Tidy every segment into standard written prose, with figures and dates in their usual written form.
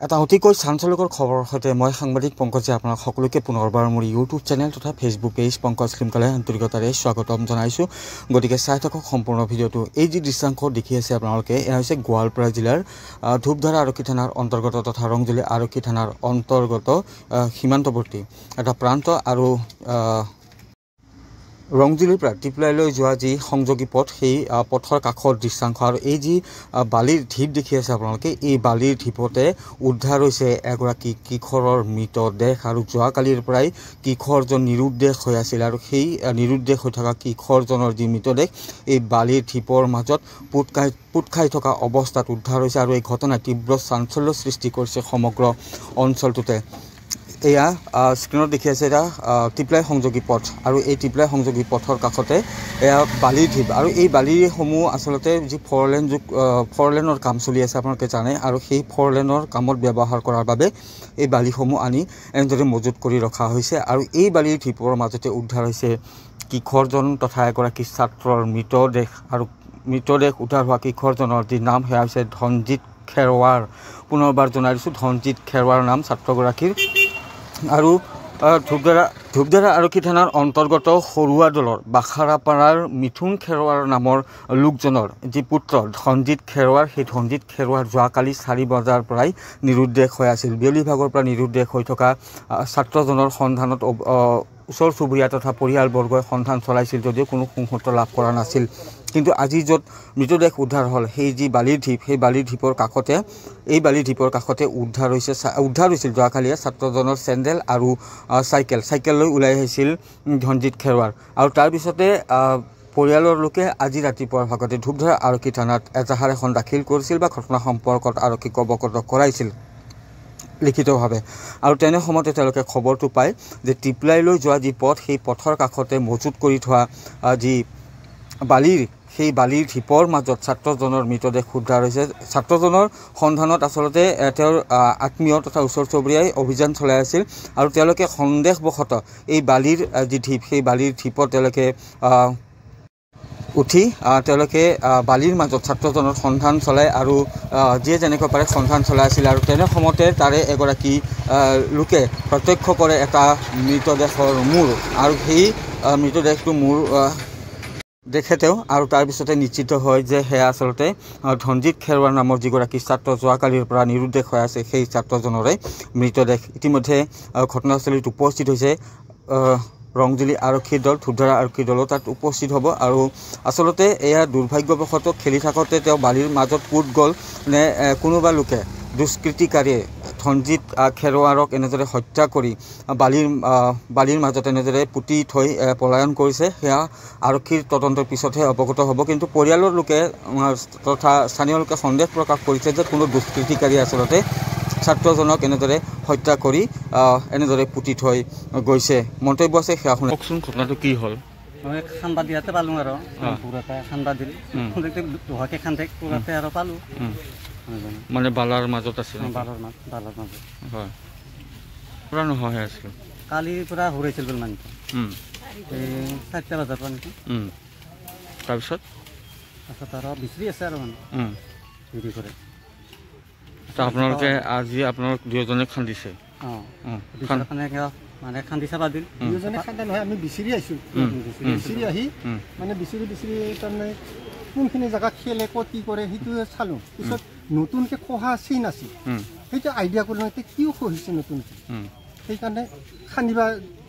এটা অতিকৈ চাঞ্চল্যকৰ খবৰৰ সৈতে মই সাংবাদিক পংকজে আপোনাক সকলোকে পুনৰবাৰ মোৰ ইউটিউব চেনেল তথা ফেচবুক পেজ পংকজ লিমকালে আন্তৰিকতাৰে স্বাগতম জনাইছোঁ। গতিকে চাই থাকক সম্পূৰ্ণ ভিডিঅ'টো। এই যি দৃশ্যাংশ দেখি আছে আপোনালোকে, এয়া হৈছে গোৱালপাৰা জিলাৰ ধূপধাৰা আৰক্ষী থানাৰ অন্তৰ্গত তথা ৰংজুলি আৰক্ষী থানাৰ অন্তৰ্গত সীমান্তৱৰ্তী এটা প্ৰান্ত আৰু ৰংজুলিৰ পৰা টিপলাইলৈ যোৱা যি সংযোগী পথ, সেই পথৰ কাষৰ দৃশ্যাংশ। আৰু এই যি বালিৰ ঢিপ দেখি আছে আপোনালোকে, এই বালিৰ ঢিপতে উদ্ধাৰ হৈছে এগৰাকী কিশোৰৰ মৃতদেহ। আৰু যোৱাকালিৰ পৰাই কিশোৰজন নিৰুদ্দেশ হৈ আছিল, আৰু সেই নিৰুদ্দেশ হৈ থকা কিশোৰজনৰ যি মৃতদেহ এই বালিৰ ঢিপৰ মাজত পোত খাই থকা অৱস্থাত উদ্ধাৰ হৈছে। আৰু এই ঘটনাই তীব্ৰ চাঞ্চল্য সৃষ্টি কৰিছে সমগ্ৰ অঞ্চলটোতে। এয়া স্ক্ৰীনত দেখি আছে এটা টিপলাই সংযোগী পথ, আৰু এই টিপলাই সংযোগী পথৰ কাষতে এয়া বালিৰ ঢিপ। আৰু এই বালিসমূহ আচলতে যি ফ'ৰলেনৰ কাম চলি আছে আপোনালোকে জানে, আৰু সেই ফ'ৰলেনৰ কামত ব্যৱহাৰ কৰাৰ বাবে এই বালিসমূহ আনি এনেদৰে মজুত কৰি ৰখা হৈছে। আৰু এই বালিৰ ঢিপৰ মাজতে উদ্ধাৰ হৈছে কিশোৰজন তথা এগৰাকী ছাত্ৰৰ মৃতদেহ। আৰু মৃতদেহ উদ্ধাৰ হোৱা কিশোৰজনৰ যি নাম, সেয়া হৈছে ধনজিৎ খেৰৱাৰ। পুনৰবাৰ জনাই দিছোঁ, ধনজিৎ খেৰৱাৰ নাম ছাত্ৰগৰাকীৰ। আৰু ধূপধাৰা আৰক্ষী থানাৰ অন্তৰ্গত সৰুৱা দলৰ বাখাৰাপাৰাৰ মিথুন খেৰৱাৰ নামৰ লোকজনৰ যি পুত্ৰ ধনজিৎ খেৰৱাৰ, সেই ধনজিৎ খেৰৱাৰ যোৱাকালি 4 বজাৰ পৰাই নিৰুদ্দেশ হৈ আছিল। বিয়লি ভাগৰ পৰা নিৰুদ্দেশ হৈ থকা ছাত্ৰজনৰ সন্ধানত ওচৰ চুবুৰীয়া তথা পৰিয়ালবৰ্গই সন্ধান চলাইছিল যদিও কোনো সুফল লাভ কৰা নাছিল। কিন্তু আজি য'ত মৃতদেহ উদ্ধাৰ হ'ল, সেই যি বালিৰ ঢিপ, সেই বালিৰ ঢিপৰ কাষতে উদ্ধাৰ হৈছিল যোৱাকালিয়ে ছাত্ৰজনৰ চেণ্ডেল আৰু চাইকেল লৈ ওলাই আহিছিল ধনজিৎ খেৰৱাৰ। আৰু তাৰপিছতে পৰিয়ালৰ লোকে আজি ৰাতিপুৱাৰ ভাগতে ধূপধাৰা আৰক্ষী থানাত এজাহাৰ এখন দাখিল কৰিছিল বা ঘটনা সম্পৰ্কত আৰক্ষীক অৱগত কৰাইছিল লিখিতভাৱে। আৰু তেনে সময়তে তেওঁলোকে খবৰটো পায় যে টিপলাইলৈ যোৱা যি পথ, সেই পথৰ কাষতে মজুত কৰি থোৱা যি সেই বালিৰ ঢিপৰ মাজত ছাত্ৰজনৰ মৃতদেহ উদ্ধাৰ হৈছে। ছাত্ৰজনৰ সন্ধানত আচলতে তেওঁৰ আত্মীয় তথা ওচৰ চুবুৰীয়াই অভিযান চলাই আছিল, আৰু তেওঁলোকে সন্দেহবশতঃ এই বালিৰ যি ঢিপ, সেই বালিৰ ঢিপত তেওঁলোকে উঠি বালিৰ মাজত ছাত্ৰজনৰ সন্ধান চলায়, আৰু যিয়ে যেনেকৈ পাৰে সন্ধান চলাই আছিল। আৰু তেনে সময়তে তাৰে এগৰাকী লোকে প্ৰত্যক্ষ কৰে এটা মৃতদেহৰ মূৰ, আৰু সেই মৃতদেহটো দেখে তেওঁ। আৰু তাৰপিছতে নিশ্চিত হয় যে সেয়া আচলতে ধনজিৎ খেৰৱাৰ নামৰ যিগৰাকী ছাত্ৰ যোৱাকালিৰ পৰা নিৰুদ্দেশ হৈ আছে, সেই ছাত্ৰজনৰে মৃতদেহ। ইতিমধ্যে ঘটনাস্থলীত উপস্থিত হৈছে ৰংজুলি আৰক্ষী দল, ধূপধাৰা আৰক্ষী দলো তাত উপস্থিত হ'ব। আৰু আচলতে এয়া দুৰ্ভাগ্যবশতঃ খেলি থাকোঁতে তেওঁ বালিৰ মাজত পুত গ'ল নে কোনোবা লোকে দুষ্কৃতিকাৰীয়ে ধনজিৎ খেৰৱাৰক এনেদৰে হত্যা কৰি বালিৰ মাজত এনেদৰে পুতি থৈ পলায়ন কৰিছে, সেয়া আৰক্ষীৰ তদন্তৰ পিছতহে অৱগত হ'ব। কিন্তু পৰিয়ালৰ লোকে তথা স্থানীয় লোকে সন্দেহ প্ৰকাশ কৰিছে যে কোনো দুষ্কৃতিকাৰীয়ে আচলতে ছাত্ৰজনক এনেদৰে হত্যা কৰি এনেদৰে পুতি থৈ গৈছে। মন্তব্য আছে, সেয়া শুনে। কওকচোন ঘটনাটো কি হ'ল? মই খান্দা দিয়াতে পালোঁ আৰু পুৰাতে খান্দা দিল, দুহাকে খান্দে পুৰাতে আৰু পালোঁ। মানে বালাৰ মাজত আছিল? বালাৰ মাজত। হয়, পূৰা নোহোৱাহে আছিল? কালিৰ পৰা হৰাইছিল বোলে মানুহটো, এই 4টা বজাৰ পৰা নেকি। তাৰপিছত আৰু বিচাৰি আছে আৰু মানে হেৰি কৰে। আপোনালোকে আজি আপোনালোক দুয়োজনে খান্দিছে? মানে খান্দি চাবা দিল। দুয়োজনে খান্দা নহয়, আমি বিচাৰি আহিছোঁ। বিচাৰি আহি মানে বিচাৰি তাৰমানে কোনখিনি জেগাত খেলে, ক'ত কি কৰে সেইটো চালোঁ। পিছত নতুনকৈ খহা চিন আছিল, সেইটো আইডিয়া কৰি এতিয়া কিয় খহিছে নতুনকৈ, সেইকাৰণে খান্দিবা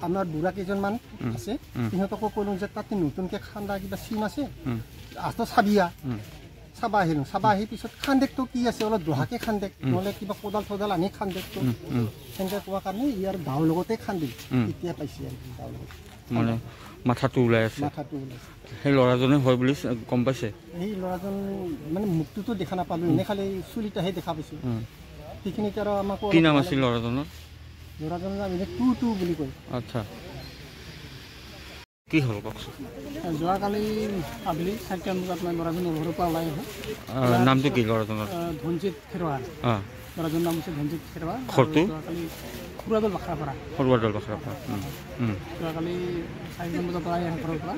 আমাৰ বুঢ়া কেইজনমান আছে, সিহঁতকো ক'লোঁ যে তাতে নতুনকৈ খান্দা কিবা চিন আছে, চাবা আহিলোঁ। চাবা আহি পিছত খান্দেকটো কি আছে, অলপ দহাকে খান্দেক, নহ'লে কিবা কোদাল আনি খান্দেকটো সেনেকৈ কোৱা কাৰণে ইয়াৰ গাঁৱৰ লগতে খান্দিল। এতিয়া পাইছে আৰু গাঁৱৰ লগত মানে মাথাটো ওলাই আছে। সেই ল'ৰাজনে হয় বুলি গম পাইছে? সেই ল'ৰাজন মানে মুখটোতো দেখা নাপালোঁ, এনে খালি চুলিটাহে দেখা পাইছোঁ। সেইখিনিতে আৰু আমাক কি নাম আছিল ল'ৰাজনৰ? ল'ৰাজনৰ নাম এনে টু বুলি কয়। আচ্ছা, কি হ'ল কওকচোন? যোৱাকালি আবেলি 4টা বজাত মই ল'ৰাজনৰ ঘৰৰ পৰা ওলাই আহোঁ। নামটো কি ল'ৰাজনৰ? ধনজিৎ খেৰৱাৰ। ল'ৰাজনৰ নাম হৈছে ধনজিৎ খেৰৱাৰ। ঘৰটো? যোৱাকালি সৰুৱাদল বাখাৰাপাৰা। যোৱাকালি 4টা বজাৰ পৰা আহে ঘৰৰ পৰা,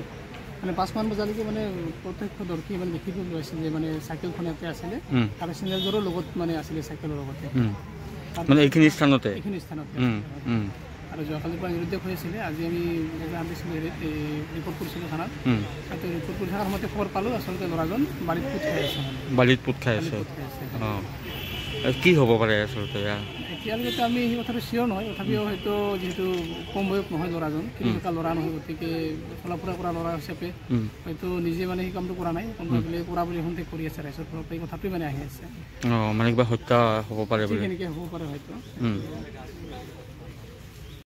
মানে 5মান বজালৈকে মানে প্ৰত্যক্ষদৰ্শী মানে দেখিব লৈছিল যে মানে চাইকেলখন ইয়াতে আছিলে, আৰু চেণ্ডেলযোৰৰ লগত মানে আছিলে চাইকেলৰ লগতে। মানে এইখিনি স্থানতে আৰু যোৱাকালিৰ পৰা নিৰুদ্দেশ হৈ আছিলে আজি আমি ৰিপৰ্ট কৰিছিলোঁ থানাত তাতে ৰিপৰ্ট কৰি থকাৰ সময়তে খবৰ পালোঁ আচলতে ল'ৰাজন বাৰীত পোত খাই আছে অঁ কি হ'ব পাৰে আচলতে এতিয়ালৈকে আমি সেই কথাটো চিয়ৰ নহয় তথাপিও হয়তো যিহেতু কম বয়স নহয় ল'ৰাজন কিবা ল'ৰা নহয় গতিকে চলা ফুৰা কৰা ল'ৰা হিচাপে হয়তো নিজে মানে সেই কামটো কৰা নাই কোনোবা বেলেগ কৰা বুলি সন্দেহ কৰি আছে ৰাইজৰ ফালৰ পৰা এই কথাটোৱে মানে আহি আছে মানে কিবা হত্যা হ'ব পাৰে কেনেকৈ হ'ব পাৰে হয়তো